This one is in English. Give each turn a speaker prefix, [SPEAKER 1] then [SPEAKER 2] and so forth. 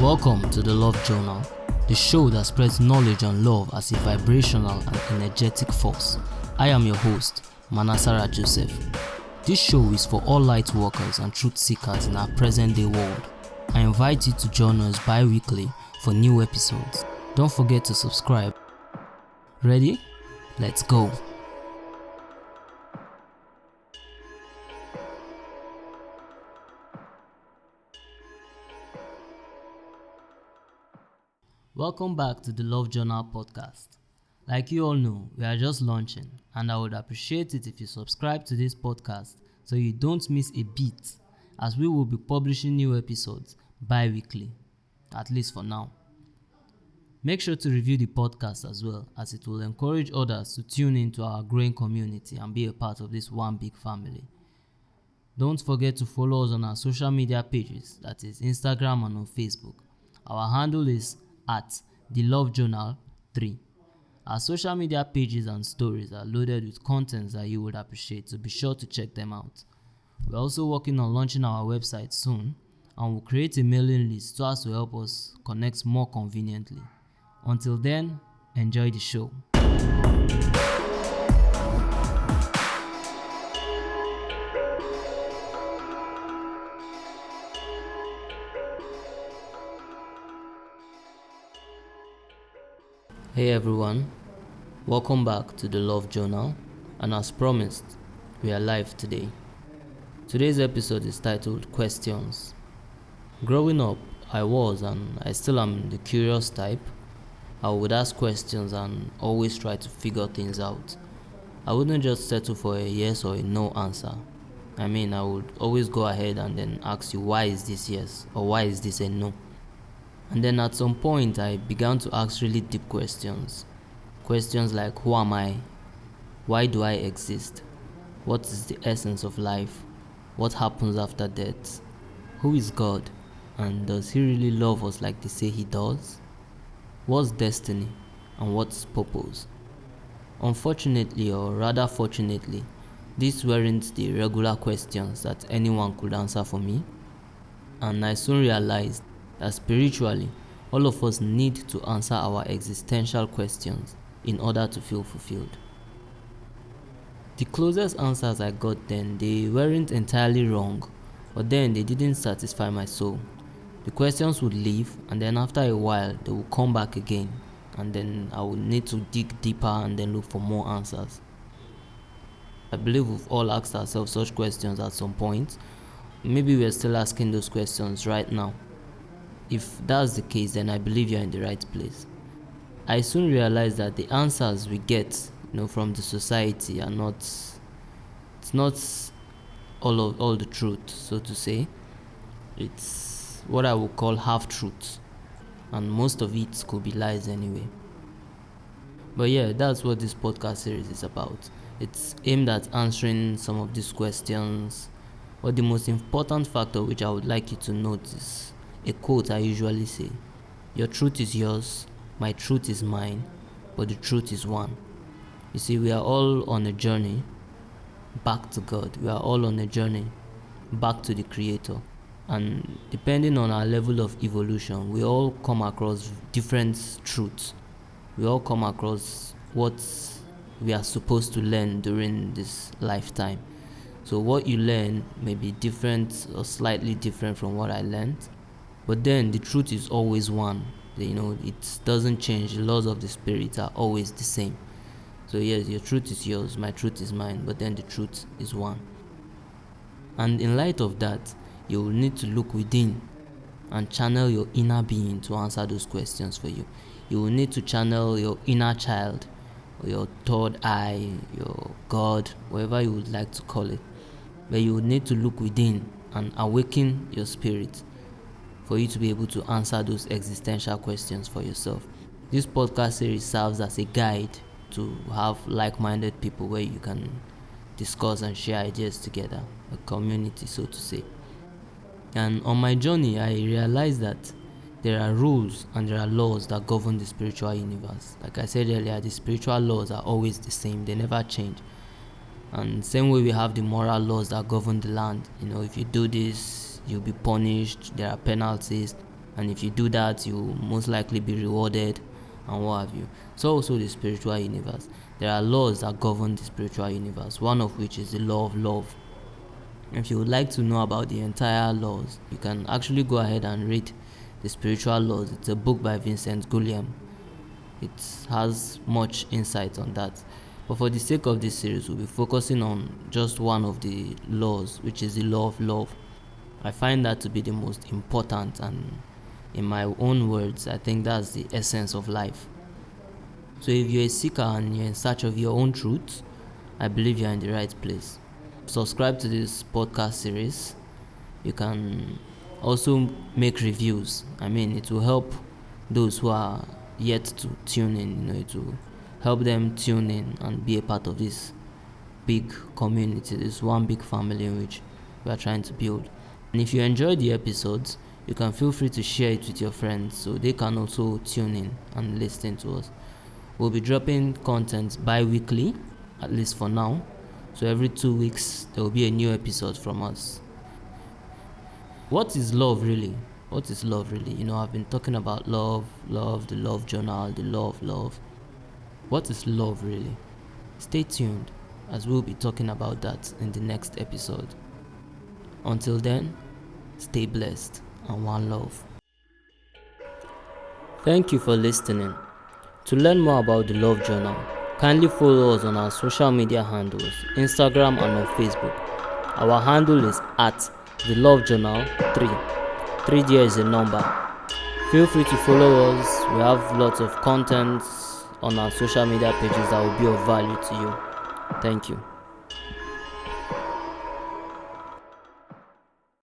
[SPEAKER 1] Welcome to the Love Journal, the show that spreads knowledge and love as a vibrational and energetic force. I am your host, Manasara Joseph. This show is for all light workers and truth seekers in our present day world. I invite you to join us bi-weekly for new episodes. Don't forget to subscribe. Ready? Let's go. Welcome back to the Love Journal podcast. Like you all know, we are just launching, and I would appreciate it if you subscribe to this podcast so you don't miss a beat, as we will be publishing new episodes bi-weekly, at least for now. Make sure to review the podcast as well, as it will encourage others to tune into our growing community and be a part of this one big family. Don't forget to follow us on our social media pages, that is Instagram and on Facebook. Our handle is at the Love Journal 3. Our social media pages and stories are loaded with contents that you would appreciate, so be sure to check them out. We're also working on launching our website soon, and we'll create a mailing list so as to help us connect more conveniently. Until then, enjoy the show. Hey everyone, welcome back to the Love Journal, and as promised, we are live today. Today's episode is titled Questions. Growing up, I was and I still am the curious type. I would ask questions and always try to figure things out. I wouldn't just settle for a yes or a no answer. I would always go ahead and then ask you, why is this yes or why is this a no? And then at some point, I began to ask really deep questions. Questions like, who am I? Why do I exist? What is the essence of life? What happens after death? Who is God? And does he really love us like they say he does? What's destiny? And what's purpose? Unfortunately, or rather fortunately, these weren't the regular questions that anyone could answer for me. And I soon realized that spiritually, all of us need to answer our existential questions in order to feel fulfilled. The closest answers I got then, they weren't entirely wrong, but then they didn't satisfy my soul. The questions would leave, and then after a while, they would come back again, and then I would need to dig deeper and then look for more answers. I believe we've all asked ourselves such questions at some point. Maybe we're still asking those questions right now. If that's the case, then I believe you're in the right place. I soon realized that the answers we get, from the society are not, it's not all the truth, so to say. It's what I would call half-truths, and most of it could be lies anyway. But yeah, that's what this podcast series is about. It's aimed at answering some of these questions, but the most important factor which I would like you to notice, a quote I usually say: your truth is yours, my truth is mine, but the truth is one. You see, we are all on a journey back to God. We are all on a journey back to the Creator. And depending on our level of evolution, we all come across different truths. We all come across what we are supposed to learn during this lifetime. So what you learn may be different or slightly different from what I learned. But then the truth is always one. It doesn't change. The laws of the spirit are always the same. So yes, your truth is yours, my truth is mine, but then the truth is one. And in light of that, you will need to look within and channel your inner being to answer those questions for you. You will need to channel your inner child, or your third eye, your God, whatever you would like to call it. But you will need to look within and awaken your spirit for you to be able to answer those existential questions for yourself. This podcast series serves as a guide to have like-minded people where you can discuss and share ideas together, a community, so to say. And on my journey, I realized that there are rules and there are laws that govern the spiritual universe. Like I said earlier, the spiritual laws are always the same, they never change. And same way we have the moral laws that govern the land. If you do this, you'll be punished, there are penalties. and if you do that, you'll most likely be rewarded and what have you. So also the spiritual universe. There are laws that govern the spiritual universe, one of which is the law of love. If you would like to know about the entire laws, you can actually go ahead and read the spiritual laws. It's a book by Vincent Gulliam. It has much insight on that. But for the sake of this series, we'll be focusing on just one of the laws, which is the law of love. I find that to be the most important, and in my own words, I think that's the essence of life. So if you're a seeker and you're in search of your own truth, I believe you're in the right place. Subscribe to this podcast series. You can also make reviews. It will help those who are yet to tune in. It will help them tune in and be a part of this big community, this one big family in which we are trying to build. And if you enjoy the episodes, you can feel free to share it with your friends so they can also tune in and listen to us. We'll be dropping content bi-weekly, at least for now. So every 2 weeks, there will be a new episode from us. What is love really? What is love really? I've been talking about love, the love journal, the law of love. What is love really? Stay tuned, as we'll be talking about that in the next episode. Until then, stay blessed and one love. Thank you for listening. To learn more about the Love Journal, kindly follow us on our social media handles, Instagram and on Facebook. Our handle is at the Love Journal 3. 3 there is a number. Feel free to follow us. We have lots of content on our social media pages that will be of value to you. Thank you.